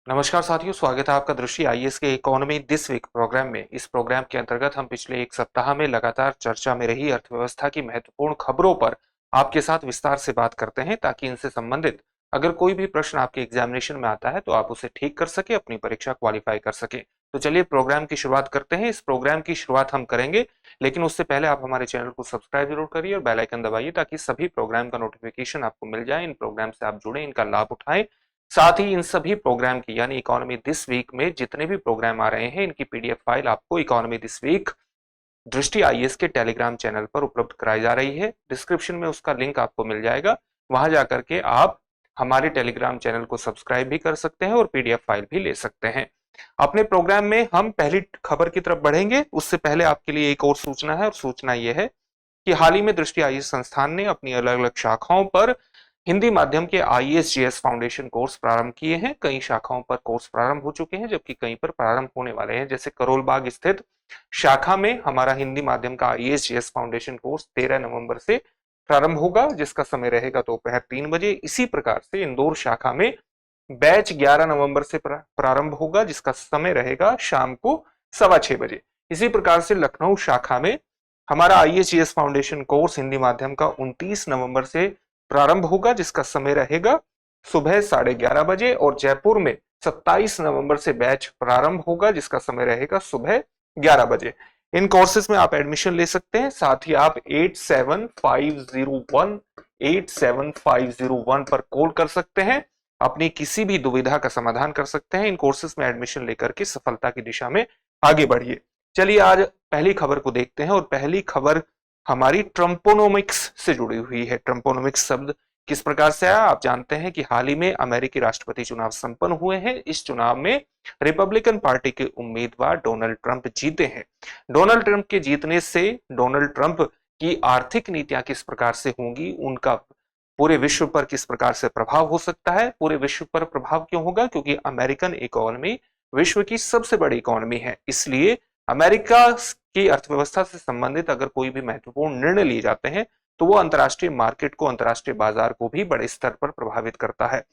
नमस्कार साथियों, स्वागत है आपका दृष्टि आईएएस के इकोनॉमी दिस वीक प्रोग्राम में। इस प्रोग्राम के अंतर्गत हम पिछले एक सप्ताह में लगातार चर्चा में रही अर्थव्यवस्था की महत्वपूर्ण खबरों पर आपके साथ विस्तार से बात करते हैं, ताकि इनसे संबंधित अगर कोई भी प्रश्न आपके एग्जामिनेशन में आता है तो आप उसे ठीक कर सके, अपनी परीक्षा क्वालिफाई कर सके। तो चलिए प्रोग्राम की शुरुआत करते हैं। इस प्रोग्राम की शुरुआत हम करेंगे, लेकिन उससे पहले आप हमारे चैनल को सब्सक्राइब जरूर करिए और बेल आइकन दबाइए, ताकि सभी प्रोग्राम का नोटिफिकेशन आपको मिल जाए। इन प्रोग्राम से आप जुड़े, इनका लाभ उठाएं। साथ ही इन सभी प्रोग्राम की यानी इकोनॉमी दिस वीक में जितने भी प्रोग्राम आ रहे हैं, इनकी पीडीएफ फाइल आपको इकोनॉमी दिस वीक दृष्टि आईएएस के टेलीग्राम चैनल पर उपलब्ध कराई जा रही है। डिस्क्रिप्शन में उसका लिंक आपको मिल जाएगा, वहां जाकर के आप हमारे टेलीग्राम चैनल को सब्सक्राइब भी कर सकते हैं और पीडीएफ फाइल भी ले सकते हैं। अपने प्रोग्राम में हम पहली खबर की तरफ बढ़ेंगे, उससे पहले आपके लिए एक और सूचना है, और सूचना यह है कि हाल ही में दृष्टि आईएएस संस्थान ने अपनी अलग अलग शाखाओं पर हिंदी माध्यम के आईएएस फाउंडेशन कोर्स प्रारंभ किए हैं। कई शाखाओं पर कोर्स प्रारंभ हो चुके हैं, जबकि कई पर प्रारंभ होने वाले हैं। जैसे करोल बाग स्थित शाखा में हमारा हिंदी माध्यम का आईएएस फाउंडेशन कोर्स 13 नवंबर से प्रारंभ होगा, जिसका समय रहेगा दोपहर 3 बजे। इसी प्रकार से इंदौर शाखा में बैच 11 नवंबर से प्रारंभ होगा, जिसका समय रहेगा शाम को 6:15 बजे। इसी प्रकार से लखनऊ शाखा में हमारा आईएएस फाउंडेशन कोर्स हिंदी माध्यम का 29 नवंबर से प्रारंभ होगा, जिसका समय रहेगा सुबह 11:30 बजे। और जयपुर में 27 नवंबर से बैच प्रारंभ होगा, जिसका समय रहेगा सुबह 11 बजे। इन कोर्सेज में आप एडमिशन ले सकते हैं। साथ ही आप 8750187501 पर कॉल कर सकते हैं, अपनी किसी भी दुविधा का समाधान कर सकते हैं। इन कोर्सेज में एडमिशन लेकर के सफलता की दिशा में आगे बढ़िए। चलिए आज पहली खबर को देखते हैं, और पहली खबर हमारी ट्रम्पोनोमिक्स से जुड़ी हुई है। ट्रम्पोनोमिक्स शब्द किस प्रकार से आया, आप जानते हैं कि हाल ही में अमेरिकी राष्ट्रपति चुनाव संपन्न हुए हैं। इस चुनाव में रिपब्लिकन पार्टी के उम्मीदवार डोनाल्ड ट्रंप जीते हैं। डोनाल्ड ट्रंप के जीतने से डोनाल्ड ट्रंप की आर्थिक नीतियां किस प्रकार से होंगी, उनका पूरे विश्व पर किस प्रकार से प्रभाव हो सकता है। पूरे विश्व पर प्रभाव क्यों होगा, क्योंकि अमेरिकन इकोनॉमी विश्व की सबसे बड़ी इकोनॉमी है। इसलिए अमेरिका की अर्थव्यवस्था से संबंधित अगर कोई भी महत्वपूर्ण निर्णय लिए जाते हैं, तो वो अंतर्राष्ट्रीय मार्केट को, अंतर्राष्ट्रीय बाजार को भी बड़े स्तर पर प्रभावित करता है।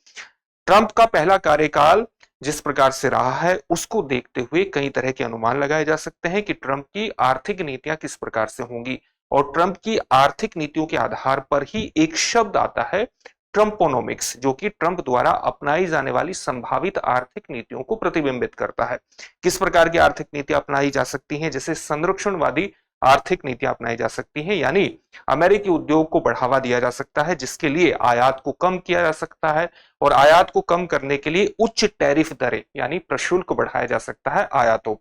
ट्रंप का पहला कार्यकाल जिस प्रकार से रहा है, उसको देखते हुए कई तरह के अनुमान लगाए जा सकते हैं कि ट्रंप की आर्थिक नीतियां किस प्रकार से होंगी। और ट्रंप की आर्थिक नीतियों के आधार पर ही एक शब्द आता है ट्रम्पोनोमिक्स, जो कि ट्रंप द्वारा अपनाई जाने वाली संभावित आर्थिक नीतियों को प्रतिबिंबित करता है। किस प्रकार की आर्थिक नीतियां अपनाई जा सकती हैं, जैसे संरक्षणवादी आर्थिक नीतियां अपनाई जा सकती हैं, यानी अमेरिकी उद्योग को बढ़ावा दिया जा सकता है, जिसके लिए आयात को कम किया जा सकता है। और आयात को कम करने के लिए उच्च टैरिफ दरें यानी प्रशुल्क बढ़ाया जा सकता है आयातों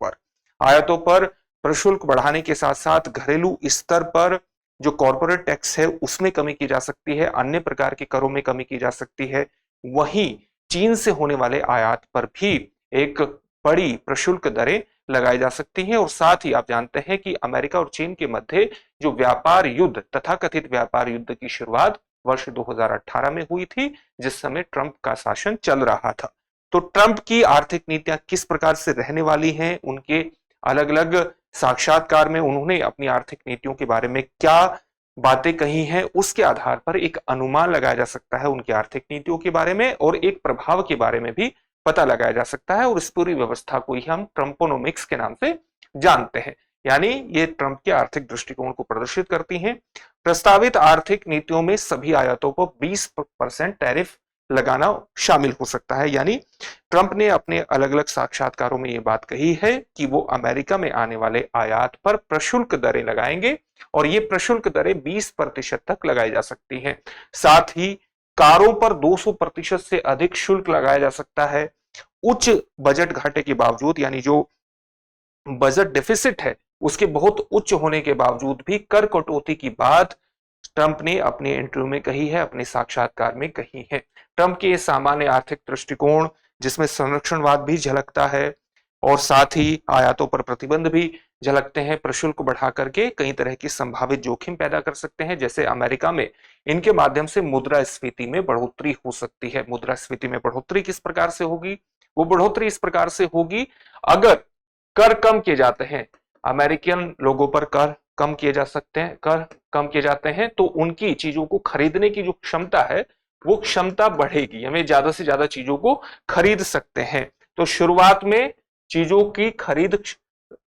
पर प्रशुल्क बढ़ाने के साथ साथ घरेलू स्तर पर जो कॉर्पोरेट टैक्स है उसमें कमी की जा सकती है, अन्य प्रकार के करों में कमी की जा सकती है। वहीं चीन से होने वाले आयात पर भी एक बड़ी प्रशुल्क दरें लगाई जा सकती हैं। और साथ ही आप जानते हैं कि अमेरिका और चीन के मध्य जो व्यापार युद्ध, तथाकथित व्यापार युद्ध की शुरुआत वर्ष 2018 में हुई थी, जिस समय ट्रंप का शासन चल रहा था। तो ट्रंप की आर्थिक नीतियां किस प्रकार से रहने वाली हैं, उनके अलग अलग साक्षात्कार में उन्होंने अपनी आर्थिक नीतियों के बारे में क्या बातें कही हैं, उसके आधार पर एक अनुमान लगाया जा सकता है उनकी आर्थिक नीतियों के बारे में, और एक प्रभाव के बारे में भी पता लगाया जा सकता है। और इस पूरी व्यवस्था को ही हम ट्रम्पोनोमिक्स के नाम से जानते हैं, यानी ये ट्रंप के आर्थिक दृष्टिकोण को प्रदर्शित करती हैं। प्रस्तावित आर्थिक नीतियों में सभी आयातों पर 20% टैरिफ लगाना शामिल हो सकता है। यानी ट्रंप ने अपने अलग अलग साक्षात्कारों में यह बात कही है कि वो अमेरिका में आने वाले आयात पर प्रशुल्क दरें लगाएंगे, और ये प्रशुल्क दरें 20% तक लगाई जा सकती हैं। साथ ही कारों पर 200% से अधिक शुल्क लगाया जा सकता है। उच्च बजट घाटे के बावजूद, यानी जो बजट डेफिसिट है उसके बहुत उच्च होने के बावजूद भी कर कटौती की बात ट्रंप ने अपने इंटरव्यू में कही है, अपने साक्षात्कार में कही है। ट्रंप के सामान्य आर्थिक दृष्टिकोण, जिसमें संरक्षणवाद भी झलकता है और साथ ही आयातों पर प्रतिबंध भी झलकते हैं, प्रशुल्क बढ़ा करके कई तरह की संभावित जोखिम पैदा कर सकते हैं। जैसे अमेरिका में इनके माध्यम से मुद्रास्फीति में बढ़ोतरी हो सकती है। मुद्रास्फीति में बढ़ोतरी किस प्रकार से होगी, वो बढ़ोतरी इस प्रकार से होगी, अगर कर कम किए जाते हैं, अमेरिकन लोगों पर कर कम किए जा सकते हैं, कर कम किए जाते हैं, तो उनकी चीजों को खरीदने की जो क्षमता है वो क्षमता बढ़ेगी, हमें ज्यादा से ज्यादा चीजों को खरीद सकते हैं। तो शुरुआत में चीजों की खरीद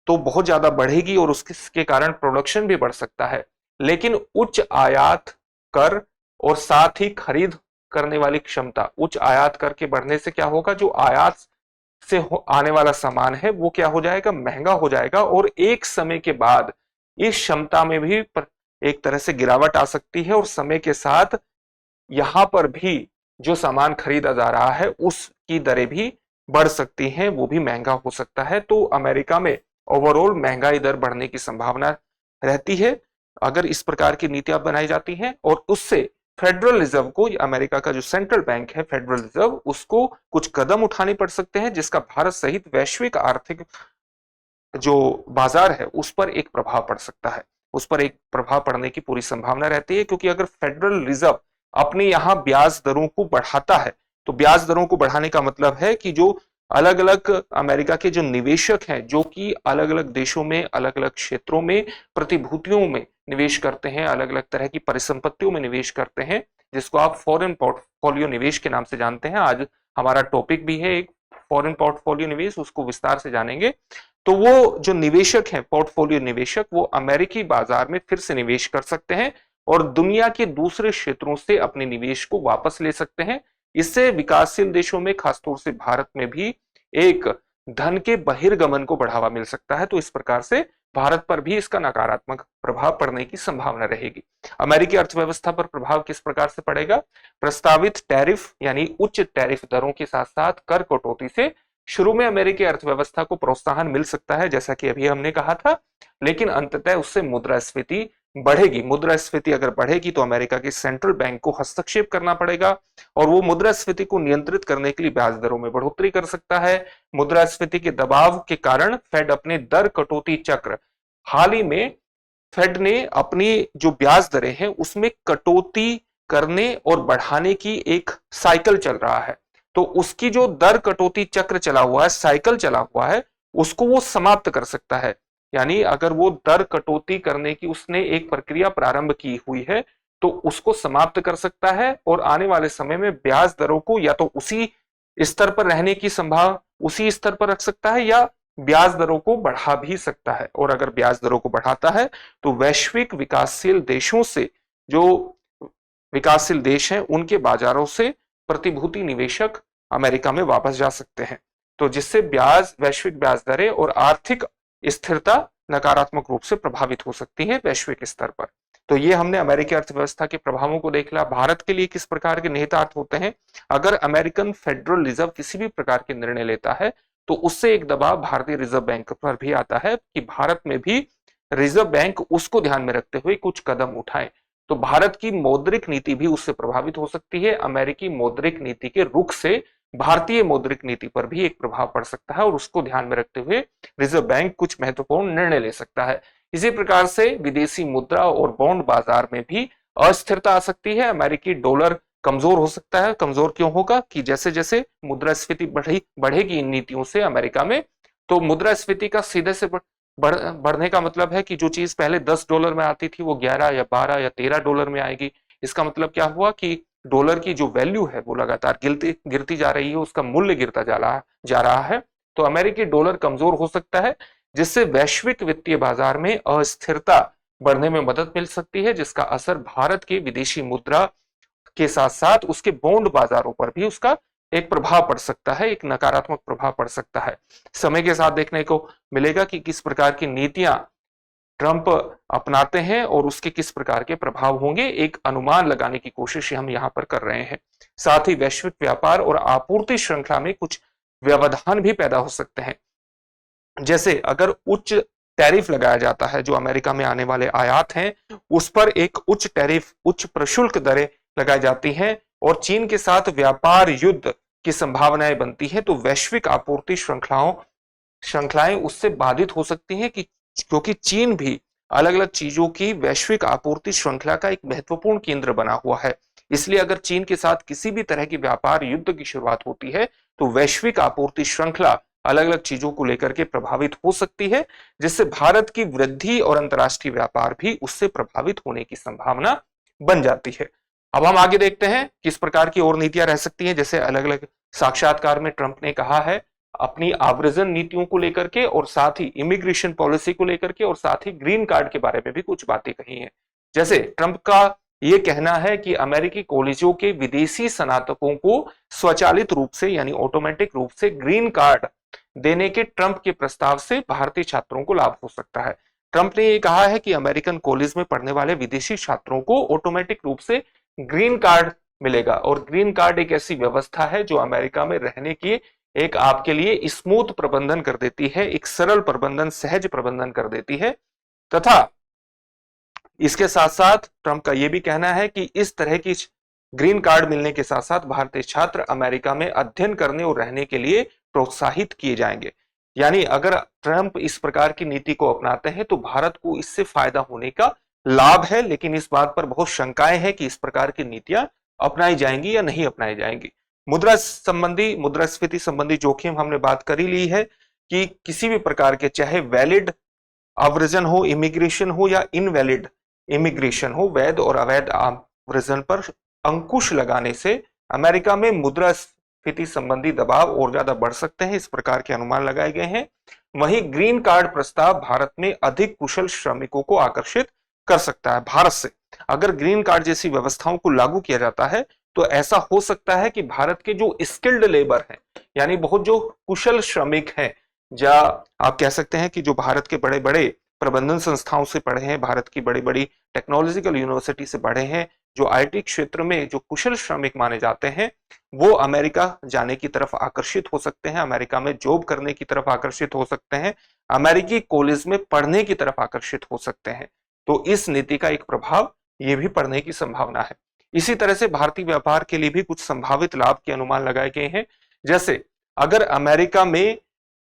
तो बहुत ज्यादा बढ़ेगी और उसके कारण प्रोडक्शन भी बढ़ सकता है, लेकिन उच्च आयात कर और साथ ही खरीद करने वाली क्षमता, उच्च आयात कर के बढ़ने से क्या होगा, जो आयात से आने वाला सामान है वो क्या हो जाएगा, महंगा हो जाएगा और एक समय के बाद इस क्षमता में भी एक तरह से गिरावट आ सकती है और समय के साथ यहां पर भी जो सामान खरीदा जा रहा है उसकी दरें भी बढ़ सकती हैं, वो भी महंगा हो सकता है। तो अमेरिका में ओवरऑल महंगाई दर बढ़ने की संभावना रहती है अगर इस प्रकार की नीतियां बनाई जाती हैं, और उससे फेडरल रिजर्व को, अमेरिका का जो सेंट्रल बैंक है फेडरल रिजर्व, उसको कुछ कदम उठाने पड़ सकते हैं जिसका भारत सहित वैश्विक आर्थिक जो बाजार है उस पर एक प्रभाव पड़ सकता है, उस पर एक प्रभाव पड़ने की पूरी संभावना रहती है। क्योंकि अगर फेडरल रिजर्व अपने यहां ब्याज दरों को बढ़ाता है, तो ब्याज दरों को बढ़ाने का मतलब है कि जो अलग अलग अमेरिका के जो निवेशक हैं, जो कि अलग अलग देशों में अलग अलग क्षेत्रों में प्रतिभूतियों में निवेश करते हैं, अलग अलग तरह की परिसंपत्तियों में निवेश करते हैं, जिसको आप फॉरेन पोर्टफोलियो निवेश के नाम से जानते हैं। आज हमारा टॉपिक भी है एक फॉरेन पोर्टफोलियो निवेश, उसको विस्तार से जानेंगे। तो वो जो निवेशक हैं, पोर्टफोलियो निवेशक, वो अमेरिकी बाजार में फिर से निवेश कर सकते हैं और दुनिया के दूसरे क्षेत्रों से अपने निवेश को वापस ले सकते हैं। इससे विकासशील देशों में, खासतौर से भारत में भी एक धन के बहिर्गमन को बढ़ावा मिल सकता है। तो इस प्रकार से भारत पर भी इसका नकारात्मक प्रभाव पड़ने की संभावना रहेगी। अमेरिकी अर्थव्यवस्था पर प्रभाव किस प्रकार से पड़ेगा? प्रस्तावित टैरिफ यानी उच्च टैरिफ दरों के साथ साथ कर कटौती से शुरू में अमेरिकी अर्थव्यवस्था को प्रोत्साहन मिल सकता है, जैसा कि अभी हमने कहा था, लेकिन अंततः उससे मुद्रास्फीति बढ़ेगी। मुद्रास्फीति अगर बढ़ेगी तो अमेरिका के सेंट्रल बैंक को हस्तक्षेप करना पड़ेगा और वो मुद्रास्फीति को नियंत्रित करने के लिए ब्याज दरों में बढ़ोतरी कर सकता है। मुद्रास्फीति के दबाव के कारण फेड अपने दर कटौती चक्र, हाल ही में फेड ने अपनी जो ब्याज दरें हैं उसमें कटौती करने और बढ़ाने की एक साइकिल चल रहा है, तो उसकी जो दर कटौती चक्र चला हुआ है, साइकिल चला हुआ है, उसको वो समाप्त कर सकता है। यानी अगर वो दर कटौती करने की उसने एक प्रक्रिया प्रारंभ की हुई है तो उसको समाप्त कर सकता है और आने वाले समय में ब्याज दरों को या तो उसी स्तर पर रहने की संभावना, उसी स्तर पर रख सकता है या ब्याज दरों को बढ़ा भी सकता है। और अगर ब्याज दरों को बढ़ाता है तो वैश्विक विकासशील देशों से, जो विकासशील देश हैं, उनके बाजारों से प्रतिभूति निवेशक अमेरिका में वापस जा सकते हैं, तो जिससे वैश्विक ब्याज दरें और आर्थिक स्थिरता नकारात्मक रूप से प्रभावित हो सकती है वैश्विक स्तर पर। तो ये हमने अमेरिकी अर्थव्यवस्था के प्रभावों को देख लिया। भारत के लिए किस प्रकार के निहितार्थ होते हैं? अगर अमेरिकन फेडरल रिजर्व किसी भी प्रकार के निर्णय लेता है तो उससे एक दबाव भारतीय रिजर्व बैंक पर भी आता है कि भारत में भी रिजर्व बैंक उसको ध्यान में रखते हुए कुछ कदम उठाए। तो भारत की मौद्रिक नीति भी उससे प्रभावित हो सकती है। अमेरिकी मौद्रिक नीति के रुख से भारतीय मौद्रिक नीति पर भी एक प्रभाव पड़ सकता है और उसको ध्यान में रखते हुए रिजर्व बैंक कुछ महत्वपूर्ण निर्णय ले सकता है। इसी प्रकार से विदेशी मुद्रा और बॉन्ड बाजार में भी अस्थिरता आ सकती है। अमेरिकी डॉलर कमजोर हो सकता है। कमजोर क्यों होगा? कि जैसे जैसे मुद्रास्फीति बढ़ेगी इन नीतियों से अमेरिका में, तो मुद्रास्फीति का सीधे से बढ़ने का मतलब है कि जो चीज पहले $10 में आती थी वो 11 या 12 या 13 डॉलर में आएगी। इसका मतलब क्या हुआ कि डॉलर की जो वैल्यू है वो लगातार गिरती जा रही है, उसका मूल्य गिरता जा रहा है। तो अमेरिकी डॉलर कमजोर हो सकता है, जिससे वैश्विक वित्तीय बाजार में अस्थिरता बढ़ने में मदद मिल सकती है, जिसका असर भारत की विदेशी मुद्रा के साथ साथ उसके बॉन्ड बाजारों पर भी उसका एक प्रभाव पड़ सकता है, एक नकारात्मक प्रभाव पड़ सकता है। समय के साथ देखने को मिलेगा कि किस प्रकार की नीतियां ट्रंप अपनाते हैं और उसके किस प्रकार के प्रभाव होंगे। एक अनुमान लगाने की कोशिश हम यहां पर कर रहे हैं। साथ ही वैश्विक व्यापार और आपूर्ति श्रृंखला में कुछ व्यवधान भी पैदा हो सकते हैं। जैसे अगर उच्च टैरिफ लगाया जाता है, जो अमेरिका में आने वाले आयात हैं उस पर एक उच्च टैरिफ, उच्च प्रशुल्क दरें लगाई जाती हैं और चीन के साथ व्यापार युद्ध की संभावनाएं बनती है, तो वैश्विक आपूर्ति श्रृंखलाएं उससे बाधित हो सकती हैं, क्योंकि चीन भी अलग अलग चीजों की वैश्विक आपूर्ति श्रृंखला का एक महत्वपूर्ण केंद्र बना हुआ है। इसलिए अगर चीन के साथ किसी भी तरह की व्यापार युद्ध की शुरुआत होती है तो वैश्विक आपूर्ति श्रृंखला अलग अलग चीजों को लेकर के प्रभावित हो सकती है, जिससे भारत की वृद्धि और अंतर्राष्ट्रीय व्यापार भी उससे प्रभावित होने की संभावना बन जाती है। अब हम आगे देखते हैं किस प्रकार की और नीतियां रह सकती हैं। जैसे अलग अलग साक्षात्कार में ट्रंप ने कहा है अपनी आव्रजन नीतियों को लेकर के और साथ ही इमिग्रेशन पॉलिसी को लेकर के और साथ ही ग्रीन कार्ड के बारे में भी कुछ बातें कही हैं। जैसे ट्रंप का यह कहना है कि अमेरिकी कॉलेजों के विदेशी स्नातकों को स्वचालित रूप से यानी ऑटोमेटिक रूप से ग्रीन कार्ड देने के ट्रंप के प्रस्ताव से भारतीय छात्रों को लाभ हो सकता है। ट्रंप ने यह कहा है कि अमेरिकन कॉलेज में पढ़ने वाले विदेशी छात्रों को ऑटोमेटिक रूप से ग्रीन कार्ड मिलेगा और ग्रीन कार्ड एक ऐसी व्यवस्था है जो अमेरिका में रहने की एक आपके लिए स्मूथ प्रबंधन कर देती है, एक सरल प्रबंधन, सहज प्रबंधन कर देती है। तथा इसके साथ साथ ट्रंप का यह भी कहना है कि इस तरह की ग्रीन कार्ड मिलने के साथ साथ भारतीय छात्र अमेरिका में अध्ययन करने और रहने के लिए प्रोत्साहित किए जाएंगे। यानी अगर ट्रंप इस प्रकार की नीति को अपनाते हैं तो भारत को इससे फायदा होने का लाभ है, लेकिन इस बात पर बहुत शंकाएं हैं कि इस प्रकार की नीतियां अपनाई जाएंगी या नहीं अपनाई जाएंगी। मुद्रास्फीति संबंधी जोखिम हमने बात कर ही ली है कि किसी भी प्रकार के चाहे वैलिड आव्रजन हो, इमिग्रेशन हो या इनवैलिड इमिग्रेशन हो, वैध और अवैध आव्रजन पर अंकुश लगाने से अमेरिका में मुद्रास्फीति संबंधी दबाव और ज्यादा बढ़ सकते हैं, इस प्रकार के अनुमान लगाए गए हैं। वहीं ग्रीन कार्ड प्रस्ताव भारत में अधिक कुशल श्रमिकों को आकर्षित कर सकता है। भारत से अगर ग्रीन कार्ड जैसी व्यवस्थाओं को लागू किया जाता है तो ऐसा हो सकता है कि भारत के जो स्किल्ड लेबर हैं, यानी बहुत जो कुशल श्रमिक हैं, या आप कह सकते हैं कि जो भारत के बड़े बड़े प्रबंधन संस्थाओं से पढ़े हैं, भारत की बड़ी बड़ी टेक्नोलॉजिकल यूनिवर्सिटी से पढ़े हैं, जो आईटी क्षेत्र में जो कुशल श्रमिक माने जाते हैं, वो अमेरिका जाने की तरफ आकर्षित हो सकते हैं, अमेरिका में जॉब करने की तरफ आकर्षित हो सकते हैं, अमेरिकी कॉलेज में पढ़ने की तरफ आकर्षित हो सकते हैं। तो इस नीति का एक प्रभाव ये भी पड़ने की संभावना है। इसी तरह से भारतीय व्यापार के लिए भी कुछ संभावित लाभ के अनुमान लगाए गए हैं। जैसे अगर अमेरिका में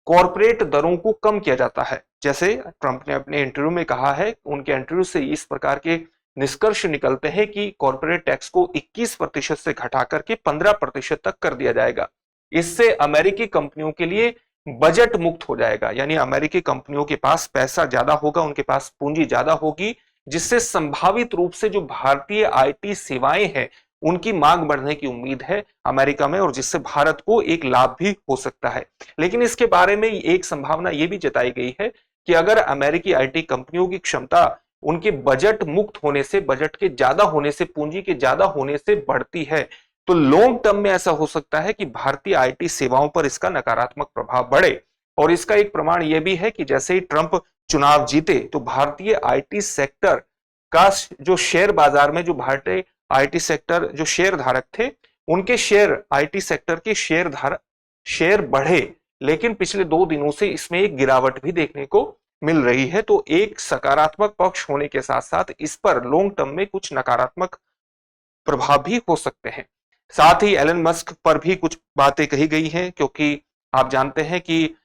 कॉरपोरेट दरों को कम किया जाता है, जैसे ट्रंप ने अपने इंटरव्यू में कहा है, उनके इंटरव्यू से इस प्रकार के निष्कर्ष निकलते हैं कि कॉरपोरेट टैक्स को 21% से घटा करके 15% तक कर दिया जाएगा। इससे अमेरिकी कंपनियों के लिए बजट मुक्त हो जाएगा, यानी अमेरिकी कंपनियों के पास पैसा ज्यादा होगा, उनके पास पूंजी ज्यादा होगी, जिससे संभावित रूप से जो भारतीय आईटी सेवाएं हैं उनकी मांग बढ़ने की उम्मीद है अमेरिका में, और जिससे भारत को एक लाभ भी हो सकता है। लेकिन इसके बारे में एक संभावना यह भी जताई गई है कि अगर अमेरिकी आईटी कंपनियों की क्षमता उनके बजट मुक्त होने से, बजट के ज्यादा होने से, पूंजी के ज्यादा होने से बढ़ती है, तो लॉन्ग टर्म में ऐसा हो सकता है कि भारतीय आईटी सेवाओं पर इसका नकारात्मक प्रभाव बढ़े। और इसका एक प्रमाण यह भी है कि जैसे ही ट्रंप चुनाव जीते तो भारतीय आईटी सेक्टर का जो शेयर बाजार में जो भारतीय आईटी सेक्टर जो शेयर धारक थे, उनके शेयर, आईटी सेक्टर के शेयर बढ़े, लेकिन पिछले 2 दिनों से इसमें एक गिरावट भी देखने को मिल रही है। तो एक सकारात्मक पक्ष होने के साथ साथ इस पर लॉन्ग टर्म में कुछ नकारात्मक प्रभाव भी हो सकते हैं। साथ ही एलन मस्क पर भी कुछ बातें कही गई हैं, क्योंकि आप जानते हैं कि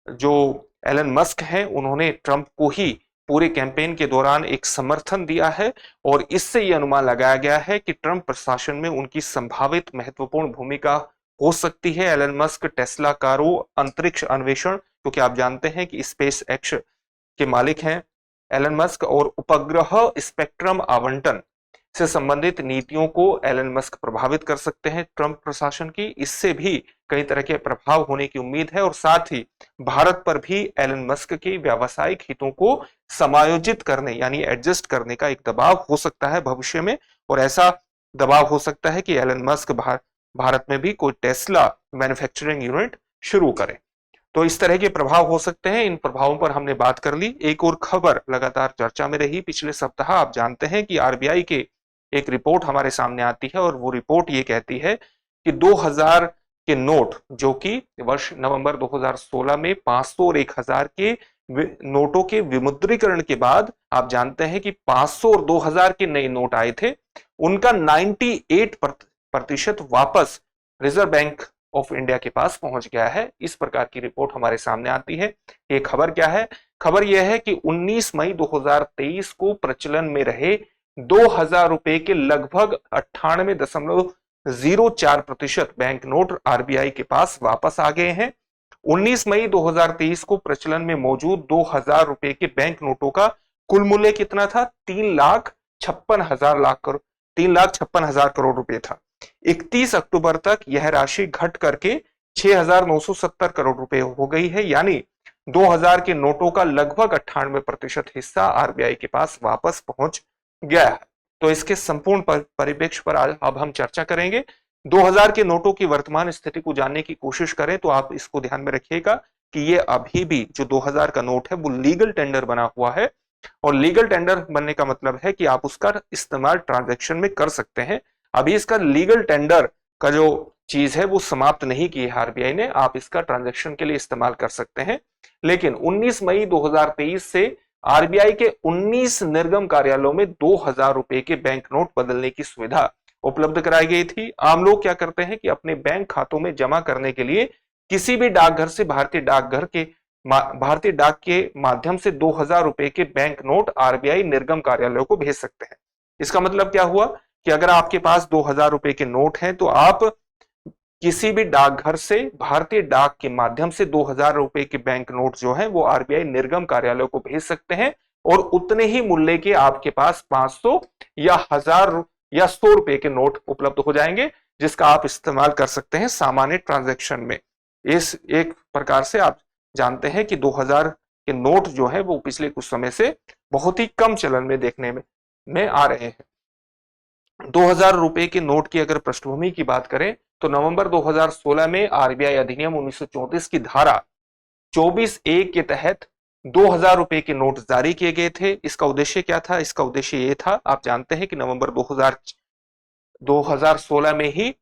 जो एलन मस्क हैं उन्होंने ट्रंप को ही पूरे कैंपेन के दौरान एक समर्थन दिया है, और इससे यह अनुमान लगाया गया है कि ट्रंप प्रशासन में उनकी संभावित महत्वपूर्ण भूमिका हो सकती है। एलन मस्क टेस्ला कारों, अंतरिक्ष अन्वेषण, क्योंकि आप जानते हैं कि स्पेस एक्स के मालिक हैं एलन मस्क, और उपग्रह स्पेक्ट्रम आवंटन से संबंधित नीतियों को एलन मस्क प्रभावित कर सकते हैं ट्रंप प्रशासन की। इससे भी कई तरह के प्रभाव होने की उम्मीद है, और साथ ही भारत पर भी एलन मस्क के व्यावसायिक हितों को समायोजित करने यानी एडजस्ट करने का एक दबाव हो सकता है भविष्य में। और ऐसा दबाव हो सकता है कि एलन मस्क भारत में भी कोई टेस्ला मैन्युफैक्चरिंग यूनिट शुरू करे। तो इस तरह के प्रभाव हो सकते हैं। इन प्रभावों पर हमने बात कर ली। एक और खबर लगातार चर्चा में रही पिछले सप्ताह, आप जानते हैं कि आरबीआई के एक रिपोर्ट हमारे सामने आती है, और वो रिपोर्ट ये कहती है कि 2000 के नोट, जो कि वर्ष नवंबर 2016 में 500 और 1000 के नोटों के विमुद्रीकरण के बाद आप जानते हैं कि 500 और 2000 के नए नोट आए थे, उनका 98% वापस रिजर्व बैंक ऑफ इंडिया के पास पहुंच गया है। इस प्रकार की रिपोर्ट हमारे सामने आती है। ये खबर क्या है? खबर यह है कि 19 मई 2023 को प्रचलन में रहे 2000 रुपए के लगभग 98.04% बैंक नोट आरबीआई के पास वापस आ गए हैं। 19 मई 2023 को प्रचलन में मौजूद 2000 रुपए के बैंक नोटों का कुल मूल्य कितना था? 3,56,000 करोड़ रुपए था। 31 अक्टूबर तक यह राशि घट करके 6,970 करोड़ रुपए हो गई है, यानी 2000 के नोटों का लगभग 98% हिस्सा आरबीआई के पास वापस पहुंच गया है। तो इसके संपूर्ण परिप्रेक्ष्य पर अब हम चर्चा करेंगे। 2000 के नोटों की वर्तमान स्थिति को जानने की कोशिश करें तो आप इसको ध्यान में रखिएगा कि ये अभी भी जो 2000 का नोट है वो लीगल टेंडर बना हुआ है, और लीगल टेंडर बनने का मतलब है कि आप उसका इस्तेमाल ट्रांजैक्शन में कर सकते हैं। अभी इसका लीगल टेंडर का जो चीज है वो समाप्त नहीं की है आरबीआई ने, आप इसका ट्रांजैक्शन के लिए इस्तेमाल कर सकते हैं। लेकिन 19 मई 2023 से आरबीआई के 19 निर्गम कार्यालयों में 2000 रुपए के बैंक नोट बदलने की सुविधा उपलब्ध कराई गई थी। आम लोग क्या करते हैं कि अपने बैंक खातों में जमा करने के लिए किसी भी डाकघर से भारतीय डाक के माध्यम से 2000 रुपए के बैंक नोट आरबीआई निर्गम कार्यालयों को भेज सकते हैं। इसका मतलब क्या हुआ कि अगर आपके पास 2000 रुपए के नोट हैं तो आप किसी भी डाकघर से भारतीय डाक के माध्यम से 2000 रुपए के बैंक नोट जो है वो आरबीआई निर्गम कार्यालय को भेज सकते हैं, और उतने ही मूल्य के आपके पास 500 या 1000 या 100 रुपए के नोट उपलब्ध हो जाएंगे, जिसका आप इस्तेमाल कर सकते हैं सामान्य ट्रांजैक्शन में। इस एक प्रकार से आप जानते हैं कि 2000 के नोट जो है वो पिछले कुछ समय से बहुत ही कम चलन में देखने में आ रहे हैं। 2000 रुपए के नोट की अगर पृष्ठभूमि की बात करें तो नवंबर 2016 में आरबीआई अधिनियम 1934 की धारा 24A के तहत 2000 रुपए के नोट जारी किए गए थे। इसका उद्देश्य क्या था? इसका उद्देश्य ये था, आप जानते हैं कि नवंबर 2016 में ही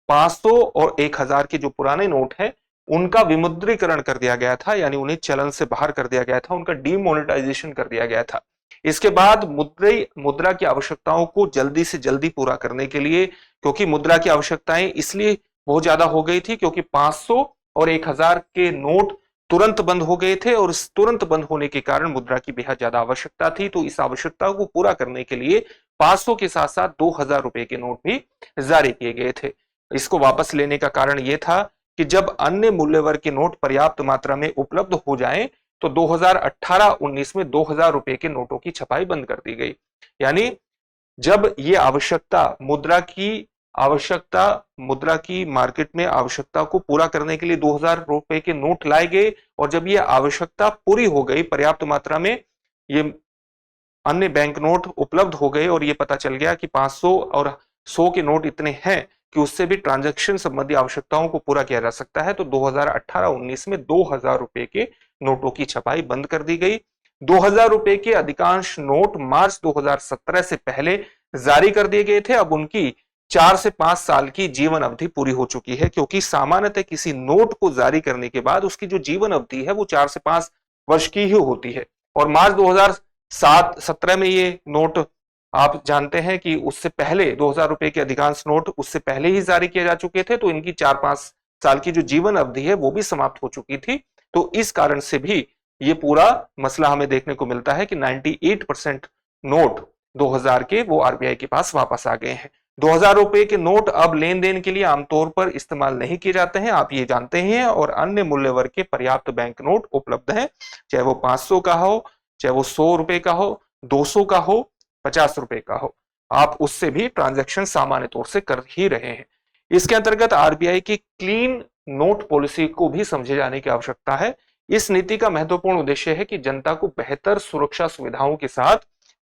500 और 1000 के जो पुराने नोट हैं उनका विमुद्रीकरण कर दिया गया था, यानी उन्हें चलन से बाहर कर दिया गया था, उनका डीमोनेटाइजेशन कर दिया गया था। इसके बाद मुद्रा की आवश्यकताओं को जल्दी से जल्दी पूरा करने के लिए, क्योंकि मुद्रा की आवश्यकताएं इसलिए बहुत ज्यादा हो गई थी क्योंकि 500 और 1000 के नोट तुरंत बंद हो गए थे, और इस तुरंत बंद होने के कारण मुद्रा की बेहद ज्यादा आवश्यकता थी। तो इस आवश्यकता को पूरा करने के लिए 500 के साथ साथ 2000 रुपए के नोट भी जारी किए गए थे। इसको वापस लेने का कारण यह था कि जब अन्य मूल्य वर्ग के नोट पर्याप्त मात्रा में उपलब्ध हो जाएं तो 2018-19 में 2000 रुपए के नोटों की छपाई बंद कर दी गई। यानी जब ये मुद्रा की मार्केट में आवश्यकता को पूरा करने के लिए 2000 रुपए के नोट लाए गए, और जब ये आवश्यकता पूरी हो गई, पर्याप्त मात्रा में ये अन्य बैंक नोट उपलब्ध हो गए और ये पता चल गया कि 500 और 100 के नोट इतने हैं कि उससे भी ट्रांजैक्शन संबंधी आवश्यकताओं को पूरा किया जा सकता है, तो 2018-19 में 2000 रुपए के नोटों की छपाई बंद कर दी गई। 2000 रुपए के अधिकांश नोट मार्च 2017 से पहले जारी कर दिए गए थे। अब उनकी 4 से 5 साल की जीवन अवधि पूरी हो चुकी है, क्योंकि सामान्यतः किसी नोट को जारी करने के बाद उसकी जो जीवन अवधि है वो 4 से 5 वर्ष की ही होती है। और मार्च 2017 में ये नोट, आप जानते हैं कि उससे पहले 2000 रुपए के अधिकांश नोट उससे पहले ही जारी किए जा चुके थे, तो इनकी 4-5 साल की जो जीवन अवधि है वो भी समाप्त हो चुकी थी। तो इस कारण से भी ये पूरा मसला हमें देखने को मिलता है कि 98% नोट 2000 के वो आरबीआई के पास वापस आ गए हैं। 2000 रुपए के नोट अब लेन देन के लिए आमतौर पर इस्तेमाल नहीं किए जाते हैं, आप ये जानते हैं, और अन्य मूल्य वर्ग के पर्याप्त बैंक नोट उपलब्ध हैं, चाहे वो 500 का हो, चाहे वो 100 रुपए का हो, 200 का हो, 50 रुपए का हो, आप उससे भी ट्रांजैक्शन सामान्य तौर से कर ही रहे हैं। इसके अंतर्गत आरबीआई की क्लीन नोट पॉलिसी को भी समझे जाने की आवश्यकता है। इस नीति का महत्वपूर्ण उद्देश्य है कि जनता को बेहतर सुरक्षा सुविधाओं के साथ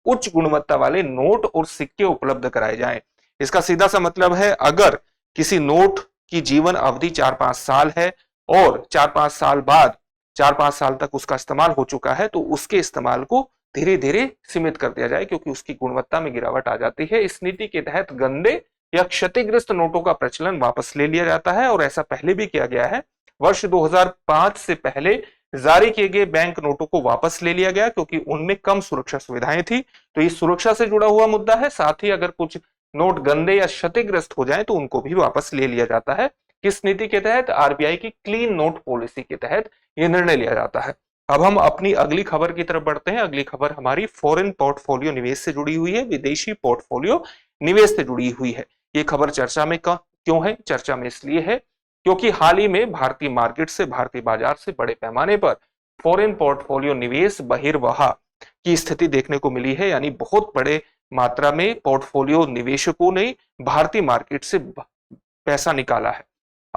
उच्च गुणवत्ता वाले नोट और सिक्के उपलब्ध कराए जाएं। इसका सीधा सा मतलब है, अगर किसी नोट की जीवन अवधि 4-5 साल है और 4-5 साल बाद 4-5 साल तक उसका इस्तेमाल हो चुका है, तो उसके इस्तेमाल को धीरे धीरे सीमित कर दिया जाए, क्योंकि उसकी गुणवत्ता में गिरावट आ जाती है। इस नीति के तहत गंदे या क्षतिग्रस्त नोटों का प्रचलन वापस ले लिया जाता है, और ऐसा पहले भी किया गया है। वर्ष 2005 से पहले जारी किए गए बैंक नोटों को वापस ले लिया गया, क्योंकि उनमें कम सुरक्षा सुविधाएं थी। तो ये सुरक्षा से जुड़ा हुआ मुद्दा है। साथ ही अगर कुछ नोट गंदे या क्षतिग्रस्त हो जाए तो उनको भी वापस ले लिया जाता है। किस नीति के तहत? आरबीआई की क्लीन नोट पॉलिसी के तहत यह निर्णय लिया जाता है। अब हम अपनी अगली खबर की तरफ बढ़ते हैं। अगली खबर हमारी फॉरेन पोर्टफोलियो निवेश से जुड़ी हुई है, विदेशी पोर्टफोलियो निवेश से जुड़ी हुई है। ये खबर चर्चा में क्यों है? चर्चा में इसलिए है क्योंकि हाल ही में भारतीय मार्केट से, भारतीय बाजार से बड़े पैमाने पर फॉरेन पोर्टफोलियो निवेश बहिर्वाह की स्थिति देखने को मिली है। यानी बहुत बड़े मात्रा में पोर्टफोलियो निवेशकों ने भारतीय मार्केट से पैसा निकाला है।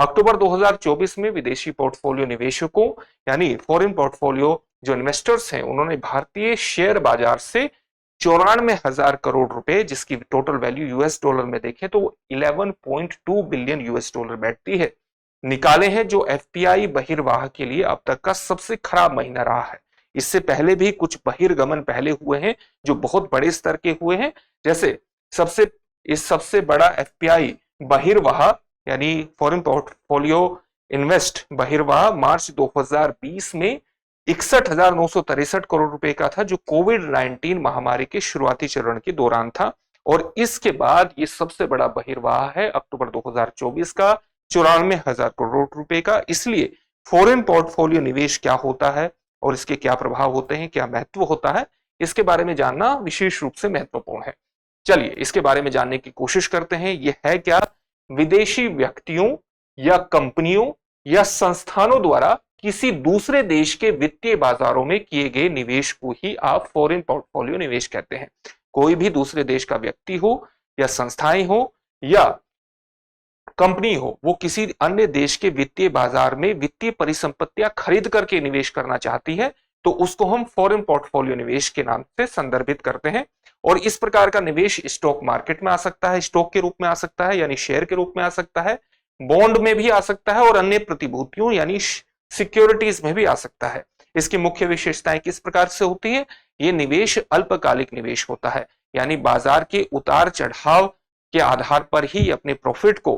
अक्टूबर 2024 में विदेशी पोर्टफोलियो निवेशकों यानी फॉरेन पोर्टफोलियो जो इन्वेस्टर्स हैं, उन्होंने भारतीय शेयर बाजार से 94,000 करोड़ रुपए, जिसकी टोटल वैल्यू यूएस डॉलर में देखें तो 11.2 बिलियन यूएस डॉलर बैठती है, निकाले हैं, जो एफपीआई बहिर्वाह के लिए अब तक का सबसे खराब महीना रहा है। इससे पहले भी कुछ बहिर्गमन पहले हुए हैं जो बहुत बड़े स्तर के हुए हैं, जैसे सबसे बड़ा एफपीआई बहिर्वाह यानी फॉरेन पोर्टफोलियो इन्वेस्ट बहिर्वाह मार्च 2020 में 61,963 करोड़ रुपए का था, जो कोविड-19 महामारी के शुरुआती चरण के दौरान था। और इसके बाद ये सबसे बड़ा बहिर्वाह है अक्टूबर 2024 का 94,000 करोड़ रुपए का। इसलिए फॉरेन पोर्टफोलियो निवेश क्या होता है और इसके क्या प्रभाव होते हैं, क्या महत्व होता है, इसके बारे में जानना विशेष रूप से महत्वपूर्ण है। चलिए इसके बारे में जानने की कोशिश करते हैं। यह है क्या, विदेशी व्यक्तियों या कंपनियों या संस्थानों द्वारा किसी दूसरे देश के वित्तीय बाजारों में किए गए निवेश को ही आप फॉरेन पोर्टफोलियो निवेश कहते हैं। कोई भी दूसरे देश का व्यक्ति हो या संस्थाएं हो या कंपनी हो, वो किसी अन्य देश के वित्तीय बाजार में वित्तीय परिसंपत्तियां खरीद करके निवेश करना चाहती है, तो उसको हम फॉरेन पोर्टफोलियो निवेश के नाम से संदर्भित करते हैं। और इस प्रकार का निवेश स्टॉक मार्केट में आ सकता है, स्टॉक के रूप में आ सकता है यानी शेयर के रूप में आ सकता है, बॉन्ड में भी आ सकता है और अन्य प्रतिभूतियों यानी सिक्योरिटीज में भी आ सकता है। इसकी मुख्य विशेषताएं किस प्रकार से होती है, ये निवेश अल्पकालिक निवेश होता है, यानी बाजार के उतार चढ़ाव के आधार पर ही अपने प्रॉफिट को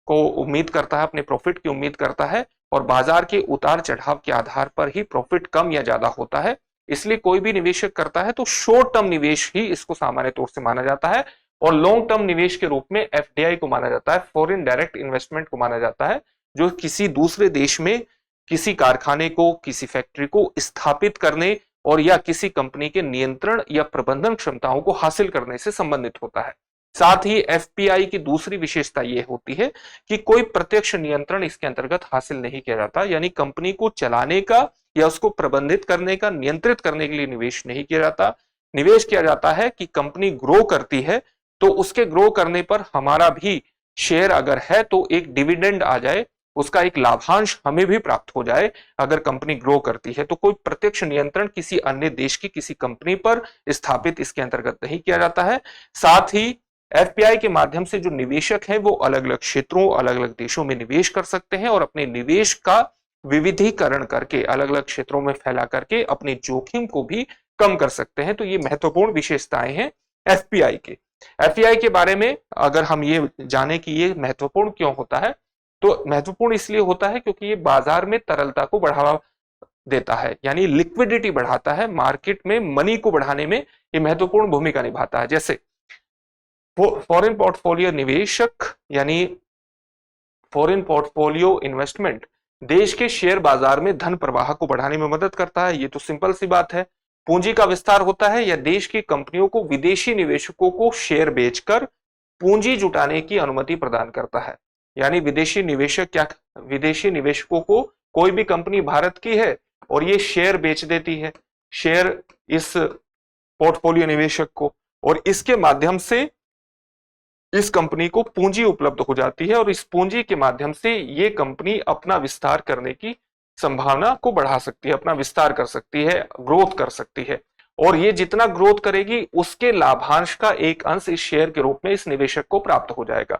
उम्मीद करता है, अपने प्रॉफिट की उम्मीद करता है, और बाजार के उतार चढ़ाव के आधार पर ही प्रॉफिट कम या ज्यादा होता है। इसलिए कोई भी निवेशक करता है तो शॉर्ट टर्म निवेश ही इसको सामान्य तौर से माना जाता है, और लॉन्ग टर्म निवेश के रूप में एफडीआई को माना जाता है, फॉरेन डायरेक्ट इन्वेस्टमेंट को माना जाता है, जो किसी दूसरे देश में किसी कारखाने को, किसी फैक्ट्री को स्थापित करने और या किसी कंपनी के नियंत्रण या प्रबंधन क्षमताओं को हासिल करने से संबंधित होता है। साथ ही एफपीआई की दूसरी विशेषता यह होती है कि कोई प्रत्यक्ष नियंत्रण इसके अंतर्गत हासिल नहीं किया जाता, यानी कंपनी को चलाने का या उसको प्रबंधित करने का, नियंत्रित करने के लिए निवेश नहीं किया जाता। निवेश किया जाता है कि कंपनी ग्रो करती है तो उसके ग्रो करने पर हमारा भी शेयर अगर है तो एक डिविडेंड आ जाए, उसका एक लाभांश हमें भी प्राप्त हो जाए अगर कंपनी ग्रो करती है। तो कोई प्रत्यक्ष नियंत्रण किसी अन्य देश की किसी कंपनी पर स्थापित इसके अंतर्गत नहीं किया जाता है। साथ ही एफपीआई के माध्यम से जो निवेशक हैं वो अलग अलग क्षेत्रों, अलग अलग देशों में निवेश कर सकते हैं और अपने निवेश का विविधीकरण करके अलग अलग क्षेत्रों में फैला करके अपने जोखिम को भी कम कर सकते हैं। तो ये महत्वपूर्ण विशेषताएं हैं एफपीआई के। एफपीआई के बारे में अगर हम ये जाने कि ये महत्वपूर्ण क्यों होता है, तो महत्वपूर्ण इसलिए होता है क्योंकि ये बाजार में तरलता को बढ़ावा देता है, यानी लिक्विडिटी बढ़ाता है, मार्केट में मनी को बढ़ाने में ये महत्वपूर्ण भूमिका निभाता है। जैसे फॉरेन पोर्टफोलियो निवेशक यानी फॉरेन पोर्टफोलियो इन्वेस्टमेंट देश के शेयर बाजार में धन प्रवाह को बढ़ाने में मदद करता है, ये तो सिंपल सी बात है। पूंजी का विस्तार होता है या देश की कंपनियों को विदेशी निवेशकों को शेयर बेचकर पूंजी जुटाने की अनुमति प्रदान करता है, यानी विदेशी निवेशकों को कोई भी कंपनी भारत की है और ये शेयर बेच देती है, शेयर इस पोर्टफोलियो निवेशक को, और इसके माध्यम से इस कंपनी को पूंजी उपलब्ध हो जाती है और इस पूंजी के माध्यम से ये कंपनी अपना विस्तार करने की संभावना को बढ़ा सकती है, अपना विस्तार कर सकती है, ग्रोथ कर सकती है, और ये जितना ग्रोथ करेगी उसके लाभांश का एक अंश इस शेयर के रूप में इस निवेशक को प्राप्त हो जाएगा।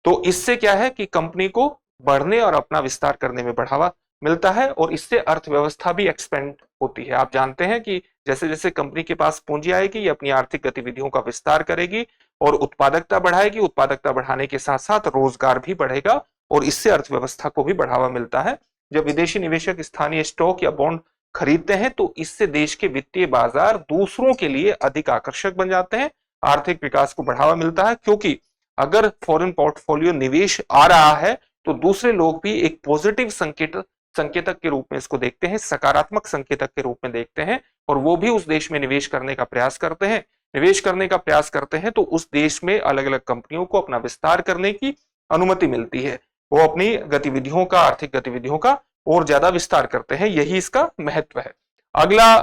तो इससे क्या है कि कंपनी को बढ़ने और अपना विस्तार करने में बढ़ावा मिलता है और इससे अर्थव्यवस्था भी एक्सपेंड होती है। आप जानते हैं कि जैसे जैसे कंपनी के पास पूंजी आएगी, ये अपनी आर्थिक गतिविधियों का विस्तार करेगी और उत्पादकता बढ़ाएगी, उत्पादकता बढ़ाने के साथ साथ रोजगार भी बढ़ेगा और इससे अर्थव्यवस्था को भी बढ़ावा मिलता है। जब विदेशी निवेशक स्थानीय स्टॉक या बॉन्ड खरीदते हैं तो इससे देश के वित्तीय बाजार दूसरों के लिए अधिक आकर्षक बन जाते हैं, आर्थिक विकास को बढ़ावा मिलता है, क्योंकि अगर फॉरेन पोर्टफोलियो निवेश आ रहा है तो दूसरे लोग भी एक पॉजिटिव संकेतक के रूप में इसको देखते हैं, सकारात्मक संकेतक के रूप में देखते हैं और वो भी उस देश में निवेश करने का प्रयास करते हैं। निवेश करने का प्रयास करते हैं तो उस देश में अलग अलग कंपनियों को अपना विस्तार करने की अनुमति मिलती है, वो अपनी गतिविधियों का, आर्थिक गतिविधियों का और ज्यादा विस्तार करते हैं, यही इसका महत्व है। अगला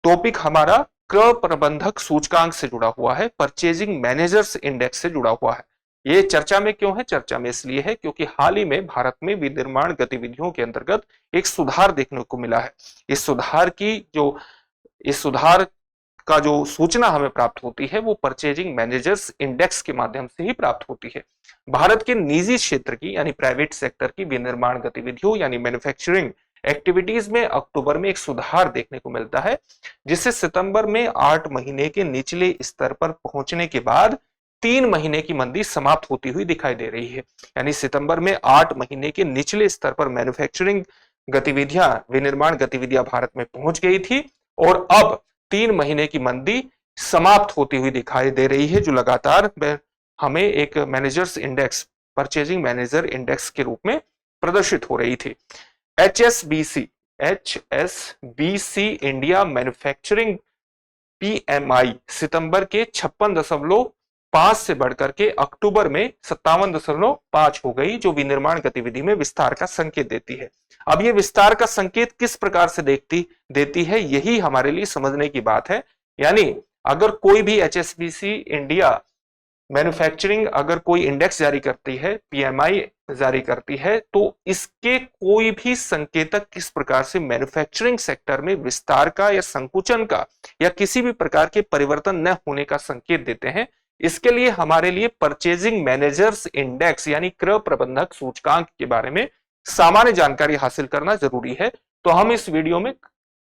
टॉपिक हमारा क्रय प्रबंधक सूचकांक से जुड़ा हुआ है, परचेजिंग मैनेजर्स इंडेक्स से जुड़ा हुआ है। ये चर्चा में क्यों है? चर्चा में इसलिए है क्योंकि हाल ही में भारत में विनिर्माण गतिविधियों के अंतर्गत एक सुधार देखने को मिला है। इस सुधार का जो सूचना हमें प्राप्त होती है वो परचेजिंग मैनेजर्स इंडेक्स के माध्यम से ही प्राप्त होती है। भारत के निजी क्षेत्र की यानी प्राइवेट सेक्टर की विनिर्माण गतिविधियों यानी मैन्युफैक्चरिंग एक्टिविटीज में अक्टूबर में एक सुधार देखने को मिलता है, जिससे सितंबर में 8 महीने के निचले स्तर पर पहुंचने के बाद 3 महीने की मंदी समाप्त होती हुई दिखाई दे रही है। यानी सितंबर में 8 महीने के निचले स्तर पर मैन्युफैक्चरिंग गतिविधियां, विनिर्माण गतिविधियां भारत में पहुंच गई थी और अब 3 महीने की मंदी समाप्त होती हुई दिखाई दे रही है, जो लगातार हमें एक managers index, purchasing manager index के रूप में प्रदर्शित हो रही थी। एचएसबीसी इंडिया मैन्युफैक्चरिंग पीएमआई सितंबर के 56.5 से बढ़कर के अक्टूबर में 57.5 हो गई, जो विनिर्माण गतिविधि में विस्तार का संकेत देती है। अब ये विस्तार का संकेत किस प्रकार से देती है, यही हमारे लिए समझने की बात है। यानी अगर कोई भी एचएसबीसी इंडिया मैन्युफैक्चरिंग अगर कोई इंडेक्स जारी करती है, पीएमआई जारी करती है, तो इसके कोई भी संकेतक किस प्रकार से मैन्युफैक्चरिंग सेक्टर में विस्तार का या संकुचन का या किसी भी प्रकार के परिवर्तन न होने का संकेत देते हैं, इसके लिए हमारे लिए परचेजिंग मैनेजर्स इंडेक्स यानी क्रय प्रबंधक सूचकांक के बारे में सामान्य जानकारी हासिल करना जरूरी है। तो हम इस वीडियो में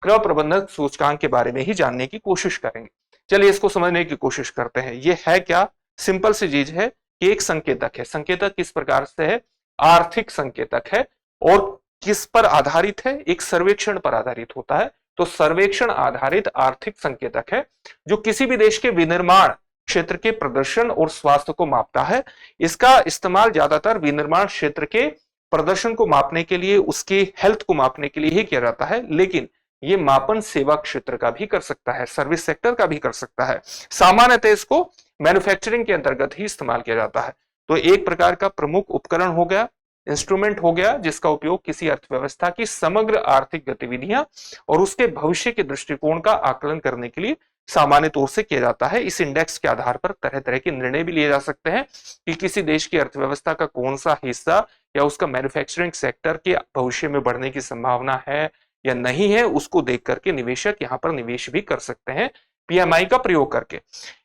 क्रय प्रबंधक सूचकांक के बारे में ही जानने की कोशिश करेंगे। चलिए इसको समझने की कोशिश करते हैं। ये है क्या? सिंपल सी चीज है कि एक संकेतक है। संकेतक किस प्रकार से है? आर्थिक संकेतक है। और किस पर आधारित है? एक सर्वेक्षण पर आधारित होता है। तो सर्वेक्षण आधारित आर्थिक संकेतक है जो किसी भी देश के विनिर्माण क्षेत्र के प्रदर्शन और स्वास्थ्य को मापता है। इसका इस्तेमाल ज्यादातर विनिर्माण क्षेत्र के प्रदर्शन को मापने के लिए, उसके हेल्थ को मापने के लिए ही किया जाता है, लेकिन ये मापन सेवा क्षेत्र का भी कर सकता है, सर्विस सेक्टर का भी कर सकता है। सामान्यतः इसको मैन्युफैक्चरिंग के अंतर्गत ही इस्तेमाल किया जाता है। तो एक प्रकार का प्रमुख उपकरण हो गया, इंस्ट्रूमेंट हो गया, जिसका उपयोग किसी अर्थव्यवस्था की समग्र आर्थिक गतिविधियां और उसके भविष्य के दृष्टिकोण का आकलन करने के लिए सामान्य तौर से किया जाता है। इस इंडेक्स के आधार पर तरह तरह के निर्णय भी लिए जा सकते हैं कि किसी देश की अर्थव्यवस्था का कौन सा हिस्सा या उसका मैन्युफैक्चरिंग सेक्टर के भविष्य में बढ़ने की संभावना है या नहीं है, उसको देख करके निवेशक यहाँ पर निवेश भी कर सकते हैं पीएमआई का प्रयोग करके।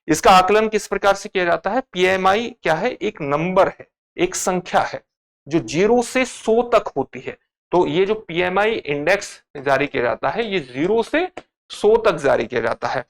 इसका आकलन किस प्रकार से किया जाता है? पीएमआई क्या है? एक नंबर है, एक संख्या है जो 0 से 100 तक होती है। तो ये जो पीएमआई इंडेक्स जारी किया जाता है, ये 0 से 100 तक जारी किया जाता है।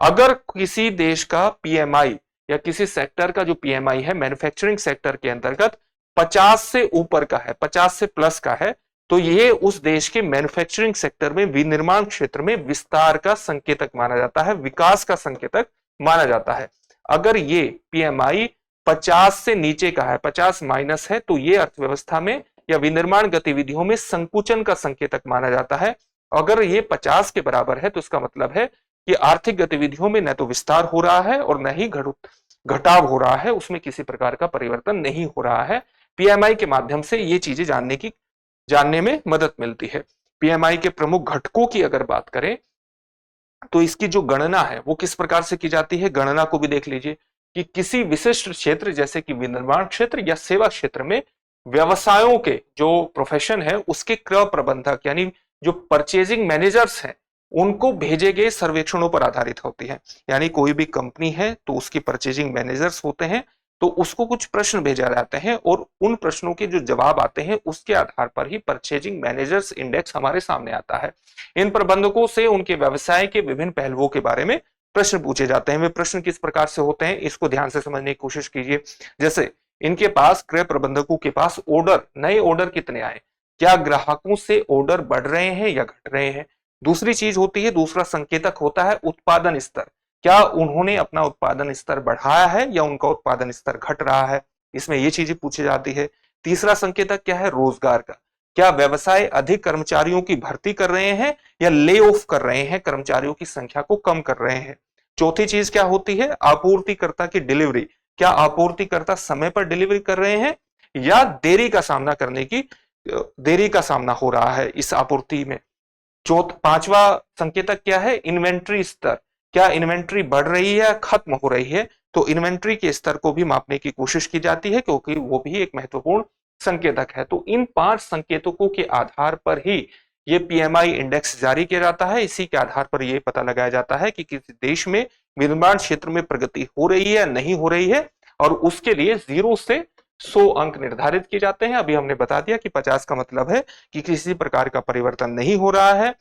अगर किसी देश का पीएमआई या किसी सेक्टर का जो पीएमआई है मैन्युफैक्चरिंग सेक्टर के अंतर्गत 50 से ऊपर का है, 50 से प्लस का है, तो ये उस देश के मैन्युफैक्चरिंग सेक्टर में, विनिर्माण क्षेत्र में विस्तार का संकेतक माना जाता है, विकास का संकेतक माना जाता है। अगर ये पीएमआई 50 से नीचे का है, 50 माइनस है, तो ये अर्थव्यवस्था में या विनिर्माण गतिविधियों में संकुचन का संकेतक माना जाता है। अगर ये 50 के बराबर है तो इसका मतलब है कि आर्थिक गतिविधियों में न तो विस्तार हो रहा है और न ही घटाव हो रहा है, उसमें किसी प्रकार का परिवर्तन नहीं हो रहा है। पीएमआई के माध्यम से ये चीजें जानने में मदद मिलती है। पीएमआई के प्रमुख घटकों की अगर बात करें तो इसकी जो गणना है वो किस प्रकार से की जाती है, गणना को भी देख लीजिए कि किसी विशिष्ट क्षेत्र जैसे कि विनिर्माण क्षेत्र या सेवा क्षेत्र में व्यवसायों के जो प्रोफेशन है उसके क्रय प्रबंधक यानी जो परचेजिंग मैनेजर्स हैं उनको भेजे गए सर्वेक्षणों पर आधारित होती है। यानी कोई भी कंपनी है तो उसकी परचेजिंग मैनेजर्स होते हैं, तो उसको कुछ प्रश्न भेजा जाते हैं और उन प्रश्नों के जो जवाब आते हैं उसके आधार पर ही परचेजिंग मैनेजर्स इंडेक्स हमारे सामने आता है। इन प्रबंधकों से उनके व्यवसाय के विभिन्न पहलुओं के बारे में प्रश्न पूछे जाते हैं। वे प्रश्न किस प्रकार से होते हैं इसको ध्यान से समझने की कोशिश कीजिए। जैसे इनके पास, क्रय प्रबंधकों के पास नए ऑर्डर कितने आए, क्या ग्राहकों से ऑर्डर बढ़ रहे हैं या घट रहे हैं। दूसरी चीज होती है, दूसरा संकेतक होता है उत्पादन स्तर, क्या उन्होंने अपना उत्पादन स्तर बढ़ाया है या उनका उत्पादन स्तर घट रहा है, इसमें ये चीजें पूछी जाती है। तीसरा संकेतक क्या है? रोजगार का, क्या व्यवसाय अधिक कर्मचारियों की भर्ती कर रहे हैं या ले ऑफ कर रहे हैं, कर्मचारियों की संख्या को कम कर रहे हैं। चौथी चीज क्या होती है? आपूर्तिकर्ता की डिलीवरी, क्या आपूर्तिकर्ता समय पर डिलीवरी कर रहे हैं या देरी का सामना हो रहा है इस आपूर्ति में। पांचवा संकेतक क्या है? इन्वेंट्री स्तर, क्या इन्वेंट्री बढ़ रही है या खत्म हो रही है। तो इन्वेंट्री के स्तर को भी मापने की कोशिश की जाती है क्योंकि वो भी एक महत्वपूर्ण संकेतक है। तो इन 5 संकेतकों के आधार पर ही ये पीएमआई इंडेक्स जारी किया जाता है। इसी के आधार पर यह पता लगाया जाता है कि किसी देश में विनिर्माण क्षेत्र में प्रगति हो रही है या नहीं हो रही है, और उसके लिए 0 से 100 अंक निर्धारित किए जाते हैं। अभी हमने बता दिया कि 50 का मतलब है कि किसी प्रकार का परिवर्तन नहीं हो रहा है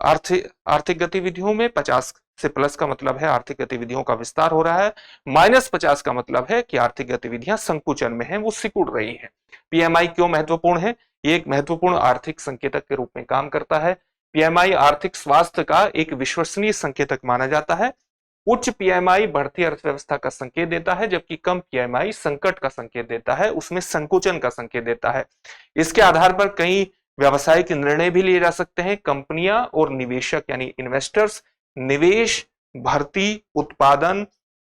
आर्थिक गतिविधियों में। 50 से प्लस का मतलब है आर्थिक गतिविधियों का विस्तार हो रहा है। -50 का मतलब है कि आर्थिक गतिविधियां संकुचन में हैं, वो सिकुड़ रही हैं। पीएमआई क्यों महत्वपूर्ण है? ये एक महत्वपूर्ण आर्थिक संकेतक के रूप में काम करता है। पीएमआई आर्थिक स्वास्थ्य का एक विश्वसनीय संकेतक माना जाता है। उच्च पीएमआई बढ़ती अर्थव्यवस्था का संकेत देता है, जबकि कम पीएमआई संकट का संकेत देता है, उसमें संकुचन का संकेत देता है। इसके आधार पर कई व्यावसायिक निर्णय भी लिए जा सकते हैं। कंपनियां और निवेशक यानी इन्वेस्टर्स निवेश, भर्ती, उत्पादन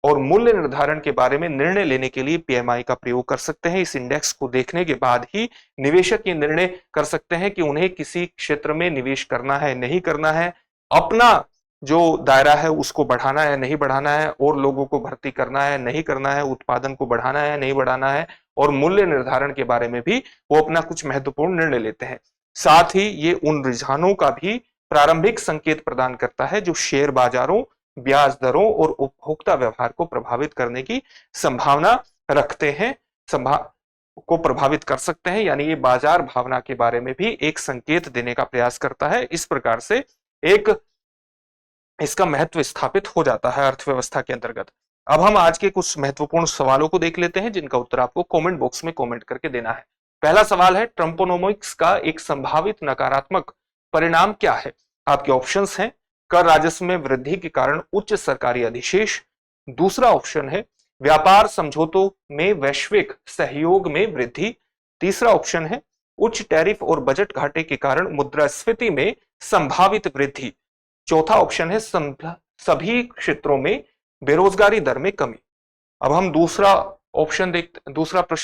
और मूल्य निर्धारण के बारे में निर्णय लेने के लिए पीएमआई का प्रयोग कर सकते हैं। इस इंडेक्स को देखने के बाद ही निवेशक ये निर्णय कर सकते हैं कि उन्हें किसी क्षेत्र में निवेश करना है, नहीं करना है, अपना जो दायरा है उसको बढ़ाना है, नहीं बढ़ाना है, और लोगों को भर्ती करना है, नहीं करना है, उत्पादन को बढ़ाना है, नहीं बढ़ाना है, और मूल्य निर्धारण के बारे में भी वो अपना कुछ महत्वपूर्ण निर्णय लेते हैं। साथ ही ये उन रुझानों का भी प्रारंभिक संकेत प्रदान करता है जो शेयर बाजारों, ब्याज दरों और उपभोक्ता व्यवहार को प्रभावित करने की संभावना रखते हैं, को प्रभावित कर सकते हैं। यानी ये बाजार भावना के बारे में भी एक संकेत देने का प्रयास करता है। इस प्रकार से एक इसका महत्व स्थापित हो जाता है अर्थव्यवस्था के अंतर्गत। अब हम आज के कुछ महत्वपूर्ण सवालों को देख लेते हैं जिनका उत्तर आपको कमेंट बॉक्स में कमेंट करके देना है। पहला सवाल है, ट्रम्पोनोमिक्स का एक संभावित नकारात्मक परिणाम क्या है? आपके ऑप्शंस हैं, कर राजस्व में वृद्धि के कारण उच्च सरकारी अधिशेष। दूसरा ऑप्शन है, व्यापार समझौतों में वैश्विक सहयोग में वृद्धि। तीसरा ऑप्शन है, उच्च टैरिफ और बजट घाटे के कारण मुद्रास्फीति में संभावित वृद्धि। चौथा ऑप्शन है, सभी क्षेत्रों में बेरोजगारी दर में कमी। अब हम दूसरा प्रश्न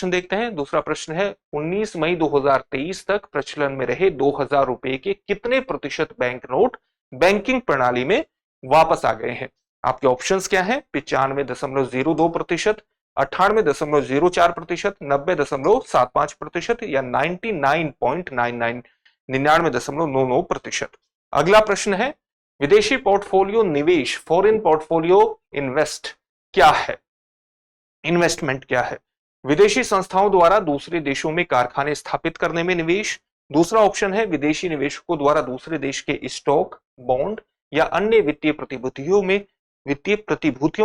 देखते हैं। दूसरा प्रश्न है, 19 मई 2023 तक प्रचलन में रहे 2000 रुपए के कितने प्रतिशत बैंक नोट बैंकिंग प्रणाली में वापस आ गए हैं? आपके ऑप्शंस क्या हैं? 95.02%, 98.04%, 90.75% या 99.99%। अगला प्रश्न है, विदेशी पोर्टफोलियो निवेश, फॉरेन पोर्टफोलियो इन्वेस्टमेंट क्या है? विदेशी संस्थाओं द्वारा दूसरे देशों में कारखाने स्थापित करने में निवेश। दूसरा ऑप्शन है, विदेशी निवेशकों द्वारा दूसरे देश के स्टॉक, बॉन्ड या अन्य वित्तीय प्रतिभूतियों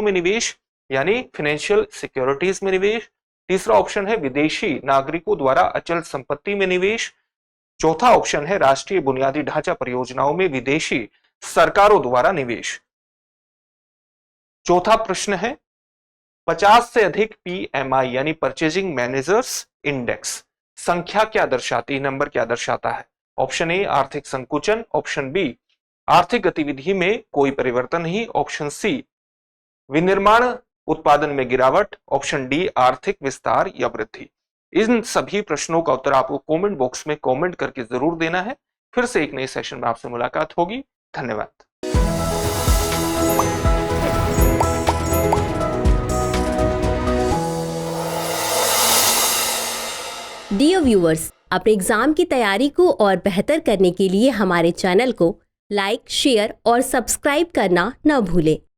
में निवेश यानी फाइनेंशियल सिक्योरिटीज में निवेश। तीसरा ऑप्शन है, विदेशी नागरिकों द्वारा अचल संपत्ति में निवेश। चौथा ऑप्शन है, राष्ट्रीय बुनियादी ढांचा परियोजनाओं में विदेशी सरकारों द्वारा निवेश। चौथा प्रश्न है, 50 से अधिक पीएमआई यानी परचेजिंग मैनेजर्स इंडेक्स संख्या क्या दर्शाती, नंबर क्या दर्शाता है? ऑप्शन ए, आर्थिक संकुचन। ऑप्शन बी, आर्थिक गतिविधि में कोई परिवर्तन नहीं। ऑप्शन सी, विनिर्माण उत्पादन में गिरावट। ऑप्शन डी, आर्थिक विस्तार या वृद्धि। इन सभी प्रश्नों का उत्तर आपको कमेंट बॉक्स में कमेंट करके जरूर देना है। फिर से एक नए सेशन में आपसे मुलाकात होगी। धन्यवाद। डियर व्यूअर्स, अपने एग्जाम की तैयारी को और बेहतर करने के लिए हमारे चैनल को लाइक, शेयर और सब्सक्राइब करना न भूलें।